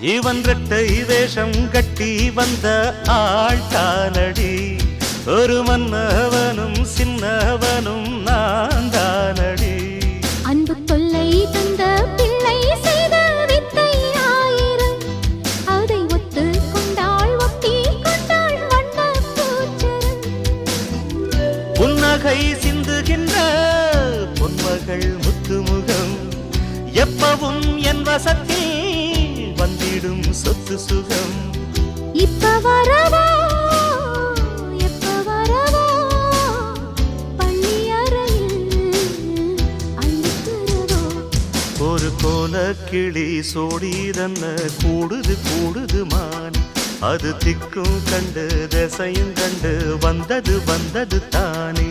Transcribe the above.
இவன் ரெட்டை வேஷம் கட்டி வந்த ஆள் தானடி ஒரு மன்னவனும் சின்னவனும் நான் தானடி அன்பு தொல்லை தந்த பிள்ளை செய்த வித்தை ஆயிரம் அதை ஒத்து கொண்டாள் ஒட்டி கொண்டாள் வண்ண பூச்சரம் புன்னகை சிந்துகின்ற பொன்மகள் முத்துமுகம் எப்பவும் என் வசத்தில் வந்திடும் சொத்து சுகம் இப்ப வரவா எப்ப வரவா பள்ளி அறையில் அள்ளித்தரவா ஒரு கோல கிளி சோடிதன்ன கூடுது கூடுது மான் அது திக்கும் கண்டு திசையும் கண்டு வந்தது வந்தது தானே